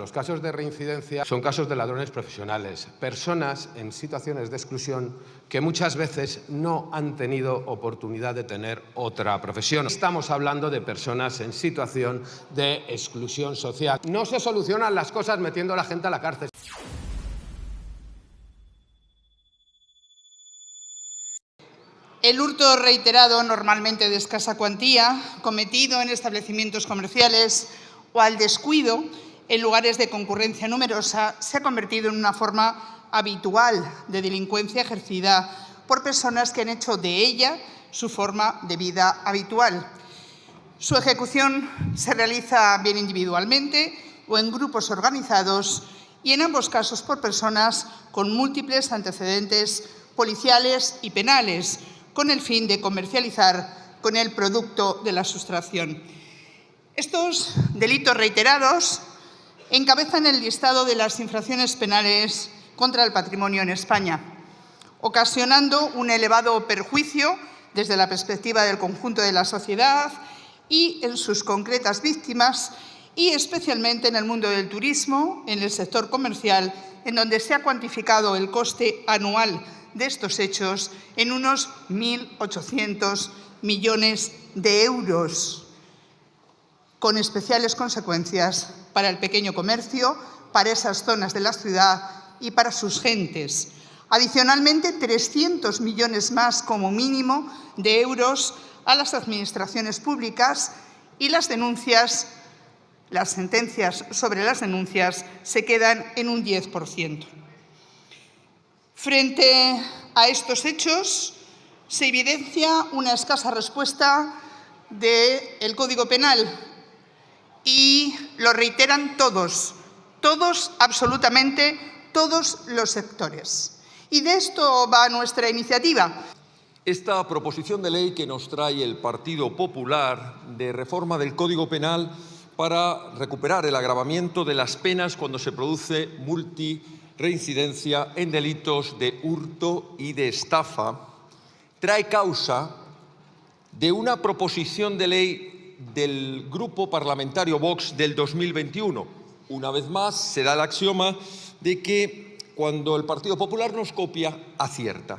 Los casos de reincidencia son casos de ladrones profesionales, personas en situaciones de exclusión que muchas veces no han tenido oportunidad de tener otra profesión. Estamos hablando de personas en situación de exclusión social. No se solucionan las cosas metiendo a la gente a la cárcel. El hurto reiterado, normalmente de escasa cuantía, cometido en establecimientos comerciales o al descuido en lugares de concurrencia numerosa, se ha convertido en una forma habitual de delincuencia ejercida por personas que han hecho de ella su forma de vida habitual. Su ejecución se realiza bien individualmente o en grupos organizados y en ambos casos por personas con múltiples antecedentes policiales y penales, con el fin de comercializar con el producto de la sustracción. Estos delitos reiterados encabezan el listado de las infracciones penales contra el patrimonio en España, ocasionando un elevado perjuicio desde la perspectiva del conjunto de la sociedad y en sus concretas víctimas, y especialmente en el mundo del turismo, en el sector comercial, en donde se ha cuantificado el coste anual de estos hechos en unos 1.800 millones de euros, con especiales consecuencias para el pequeño comercio, para esas zonas de la ciudad y para sus gentes. Adicionalmente, 300 millones más como mínimo de euros a las administraciones públicas, y las sentencias sobre las denuncias se quedan en un 10%. Frente a estos hechos, se evidencia una escasa respuesta del Código Penal, y lo reiteran todos, absolutamente todos los sectores. Y de esto va nuestra iniciativa. Esta proposición de ley que nos trae el Partido Popular de reforma del Código Penal para recuperar el agravamiento de las penas cuando se produce multirreincidencia en delitos de hurto y de estafa, trae causa de una proposición de ley del Grupo Parlamentario Vox del 2021. Una vez más, se da el axioma de que cuando el Partido Popular nos copia, acierta.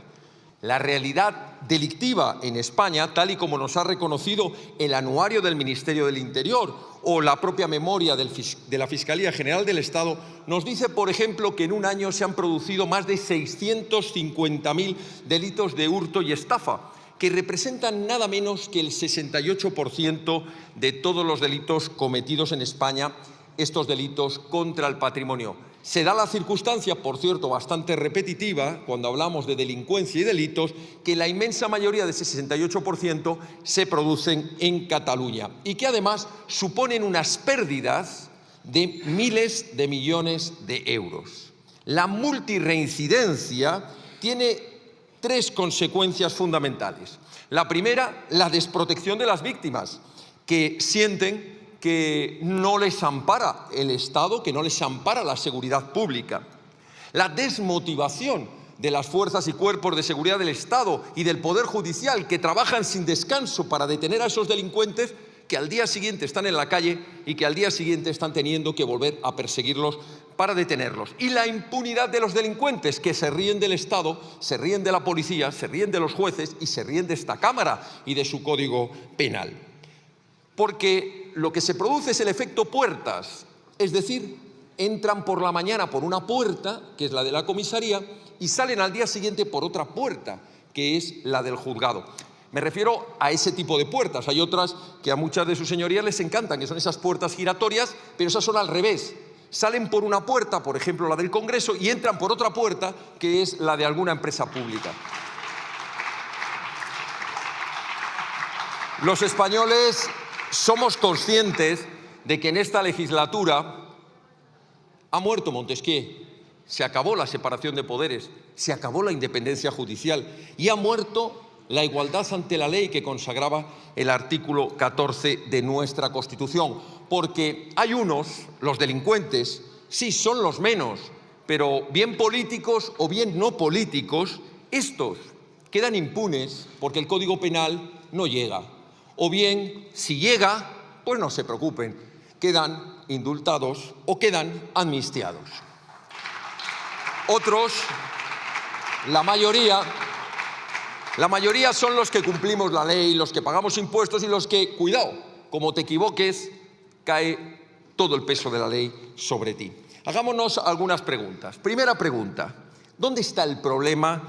La realidad delictiva en España, tal y como nos ha reconocido el anuario del Ministerio del Interior o la propia memoria de la Fiscalía General del Estado, nos dice, por ejemplo, que en un año se han producido más de 650.000 delitos de hurto y estafa, que representan nada menos que el 68% de todos los delitos cometidos en España, estos delitos contra el patrimonio. Se da la circunstancia, por cierto, bastante repetitiva, cuando hablamos de delincuencia y delitos, que la inmensa mayoría de ese 68% se producen en Cataluña y que además suponen unas pérdidas de miles de millones de euros. La multirreincidencia tiene tres consecuencias fundamentales. La primera, la desprotección de las víctimas, que sienten que no les ampara el Estado, que no les ampara la seguridad pública. La desmotivación de las fuerzas y cuerpos de seguridad del Estado y del Poder Judicial, que trabajan sin descanso para detener a esos delincuentes, que al día siguiente están en la calle y que al día siguiente están teniendo que volver a perseguirlos para detenerlos. Y la impunidad de los delincuentes, que se ríen del Estado, se ríen de la policía, se ríen de los jueces y se ríen de esta Cámara y de su Código Penal. Porque lo que se produce es el efecto puertas, es decir, entran por la mañana por una puerta, que es la de la comisaría, y salen al día siguiente por otra puerta, que es la del juzgado. Me refiero a ese tipo de puertas. Hay otras que a muchas de sus señorías les encantan, que son esas puertas giratorias, pero esas son al revés. Salen por una puerta, por ejemplo la del Congreso, y entran por otra puerta, que es la de alguna empresa pública. Los españoles somos conscientes de que en esta legislatura ha muerto Montesquieu, se acabó la separación de poderes, se acabó la independencia judicial y ha muerto la igualdad ante la ley que consagraba el artículo 14 de nuestra Constitución. Porque hay unos, los delincuentes, sí son los menos, pero bien políticos o bien no políticos, estos quedan impunes porque el Código Penal no llega. O bien, si llega, pues no se preocupen. quedan indultados o quedan amnistiados. Otros, la mayoría son los que cumplimos la ley, los que pagamos impuestos y los que, cuidado, como te equivoques, cae todo el peso de la ley sobre ti. Hagámonos algunas preguntas. Primera pregunta, ¿dónde está el problema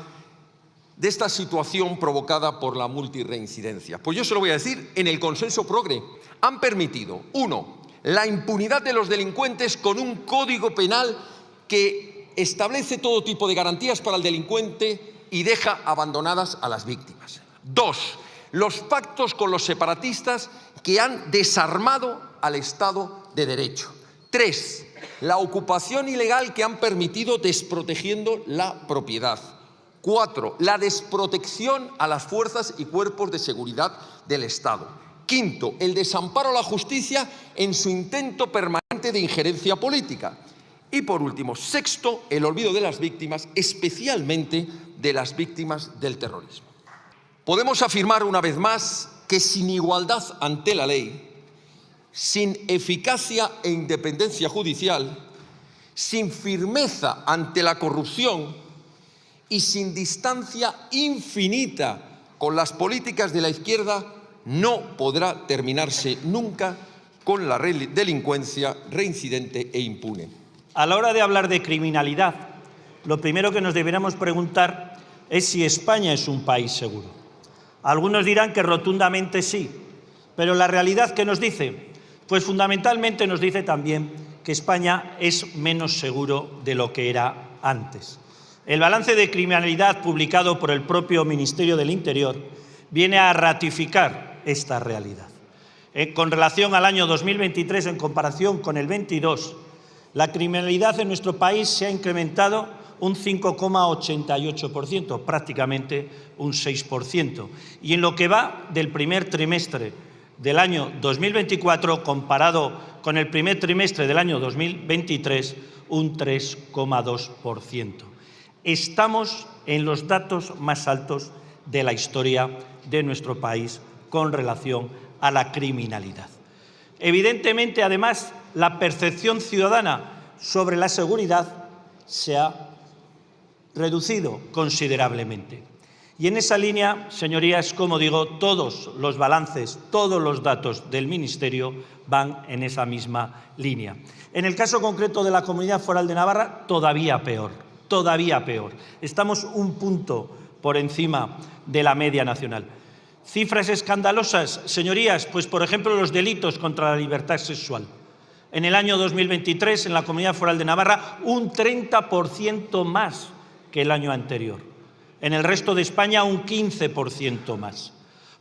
de esta situación provocada por la multirreincidencia? Pues yo se lo voy a decir, en el consenso progre. Han permitido, 1, la impunidad de los delincuentes con un código penal que establece todo tipo de garantías para el delincuente y deja abandonadas a las víctimas. 2, los pactos con los separatistas que han desarmado al Estado de Derecho. 3, la ocupación ilegal que han permitido desprotegiendo la propiedad. 4, la desprotección a las fuerzas y cuerpos de seguridad del Estado. 5, el desamparo a la justicia en su intento permanente de injerencia política. Y por último, 6, el olvido de las víctimas, especialmente de las víctimas del terrorismo. Podemos afirmar una vez más que sin igualdad ante la ley, sin eficacia e independencia judicial, sin firmeza ante la corrupción y sin distancia infinita con las políticas de la izquierda, no podrá terminarse nunca con la delincuencia reincidente e impune. A la hora de hablar de criminalidad, lo primero que nos deberíamos preguntar es si España es un país seguro. Algunos dirán que rotundamente sí, pero la realidad, ¿qué nos dice? Pues fundamentalmente nos dice también que España es menos seguro de lo que era antes. El balance de criminalidad publicado por el propio Ministerio del Interior viene a ratificar esta realidad. Con relación al año 2023, en comparación con el 22, la criminalidad en nuestro país se ha incrementado un 5,88%, prácticamente un 6%. Y en lo que va del primer trimestre del año 2024, comparado con el primer trimestre del año 2023, un 3,2%. Estamos en los datos más altos de la historia de nuestro país con relación a la criminalidad. Evidentemente, además, la percepción ciudadana sobre la seguridad se ha reducido considerablemente. Y en esa línea, señorías, como digo, todos los balances, todos los datos del Ministerio van en esa misma línea. En el caso concreto de la Comunidad Foral de Navarra, todavía peor. Estamos un punto por encima de la media nacional. Cifras escandalosas, señorías, pues por ejemplo los delitos contra la libertad sexual. En el año 2023, en la Comunidad Foral de Navarra, un 30% más que el año anterior. En el resto de España, un 15% más.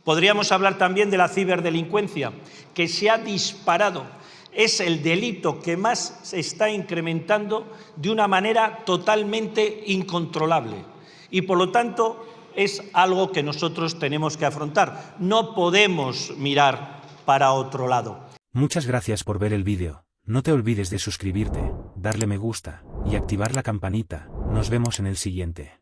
Podríamos hablar también de la ciberdelincuencia, que se ha disparado. Es el delito que más se está incrementando de una manera totalmente incontrolable. Y, por lo tanto, es algo que nosotros tenemos que afrontar. No podemos mirar para otro lado. Muchas gracias por ver el vídeo. No te olvides de suscribirte, darle me gusta y activar la campanita. Nos vemos en el siguiente.